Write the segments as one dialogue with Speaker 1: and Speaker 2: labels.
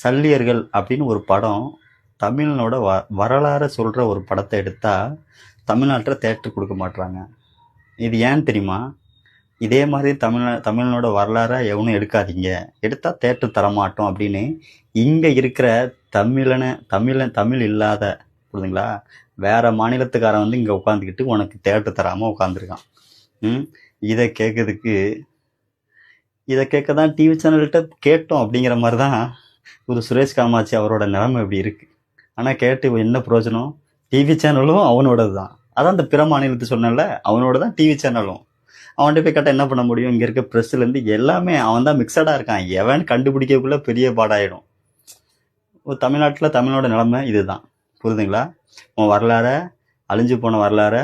Speaker 1: சல்லியர்கள் அப்படின்னு ஒரு படம் தமிழனோட வரலாறை சொல்கிற ஒரு படத்தை எடுத்தால் தமிழ்நாட்டில் தேட்டர் கொடுக்க மாட்றாங்க. இது ஏன்னு தெரியுமா? இதே மாதிரி தமிழனோட வரலாறை எவனும் எடுக்காதீங்க, எடுத்தால் தேட்டர் தரமாட்டோம் அப்படின்னு இங்கே இருக்கிற தமிழ் இல்லாத, புரியுதுங்களா, வேற மாநிலத்துக்காரன் வந்து இங்கே உட்காந்துக்கிட்டு உனக்கு தேட்டர் தராமல் உட்காந்துருக்கான். இதை கேட்க தான் டிவி சேனல்கிட்ட கேட்டோம் அப்படிங்கிற மாதிரி தான் ஒரு சுரேஷ் காமாட்சி அவரோட நிலைமை இப்படி இருக்கு. ஆனால் கேட்டு என்ன பிரயோஜனம்? டிவி சேனலும் அவனோடது தான். அதான் அந்த பிற மாநிலத்து சொன்னல, அவனோட தான் டிவி சேனலும். அவன்கிட்ட போய் கேட்டால் என்ன பண்ண முடியும்? இங்கே இருக்க ப்ரெஸ்லேருந்து எல்லாமே அவன் தான் மிக்சடாக இருக்கான். எவன் கண்டுபிடிக்கக்குள்ள பெரிய பாடாயிடும். தமிழ்நாட்டில் தமிழோட நிலைமை இதுதான், புரியுதுங்களா? உன் வரலாற, அழிஞ்சு போன வரலாற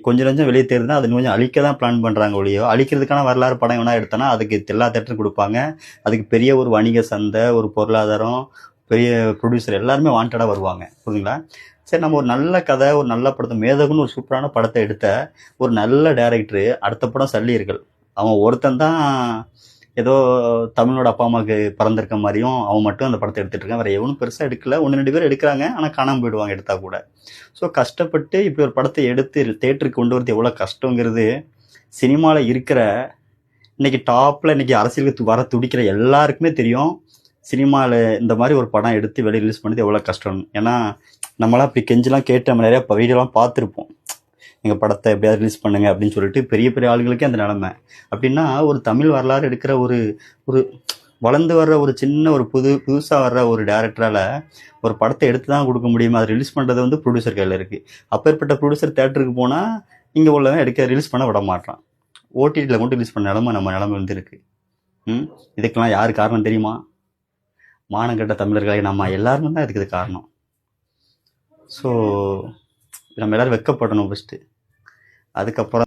Speaker 1: கொஞ்சம் கொஞ்சம் வெளியே தெரியுதுன்னா அது கொஞ்சம் அழிக்க தான் பிளான் பண்ணுறாங்க ஒழியோ, அழிக்கிறதுக்கான வரலாறு படம் எவனா எடுத்தனா அதுக்கு எல்லா தேட்டரும் கொடுப்பாங்க. அதுக்கு பெரிய ஒரு வணிக சந்தை, ஒரு பொருளாதாரம், பெரிய ப்ரொடியூசர் எல்லாருமே வாண்டடாக வருவாங்க, புரியுதுங்களா? சரி, நம்ம ஒரு நல்ல கதை, ஒரு நல்ல படத்தை, மேதகுன்னு ஒரு சூப்பரான படத்தை எடுத்த ஒரு நல்ல டைரக்டரு அடுத்த படம் சல்லியர்கள். அவன் ஒருத்தன் தான் ஏதோ தமிழோட அப்பா அம்மாவுக்கு பிறந்திருக்க மாதிரியும் அவன் மட்டும் அந்த படத்தை எடுத்துட்டு இருக்கான். வேற எவனும் பெருசாக எடுக்கல. 1-2 பேர் எடுக்கிறாங்க, ஆனால் காணாமல் போயிடுவாங்க எடுத்தா கூட. ஸோ கஷ்டப்பட்டு இப்படி ஒரு படத்தை எடுத்து தேட்டருக்கு கொண்டு வரது எவ்வளோ கஷ்டங்கிறது சினிமாவில் இருக்கிற இன்னைக்கு டாப்பில் இன்னைக்கு அரசியலுக்கு வர துடிக்கிற எல்லாருக்குமே தெரியும். சினிமாவில் இந்த மாதிரி ஒரு படம் எடுத்து வெளியே ரிலீஸ் பண்ணது எவ்வளோ கஷ்டம். ஏன்னா நம்மளாம் இப்படி கெஞ்செலாம் கேட்டு நம்ம நிறையா வீடியோலாம் பார்த்துருப்போம். எங்கள் படத்தை எப்படியாவது ரிலீஸ் பண்ணுங்க அப்படின்னு சொல்லிட்டு பெரிய பெரிய ஆளுகளுக்கே அந்த நிலைமை. அப்படின்னா ஒரு தமிழ் வரலாறு எடுக்கிற ஒரு வளர்ந்து வர்ற ஒரு சின்ன ஒரு புதுசாக வர்ற ஒரு டேரக்டரால் ஒரு படத்தை எடுத்து தான் கொடுக்க முடியுமா? அதை ரிலீஸ் பண்ணுறது வந்து ப்ரொடியூசர் கையில் இருக்குது. அப்பேற்பட்ட ப்ரொடியூசர் தேட்டருக்கு போனால் இங்கே உள்ளவன் ரிலீஸ் பண்ண விட மாட்டான். ஓடிடியில் கொண்டு ரிலீஸ் பண்ண நம்ம நிலைமை வந்து இருக்குது. இதுக்கெல்லாம் யார் காரணம் தெரியுமா? மானங்கட்ட தமிழர்களை நம்ம எல்லாருமே தான் இதுக்கு காரணம். ஸோ நம்ம எல்லோரும் வெக்கப்படணும் ஃபஸ்ட்டு. அதுக்கப்புறம்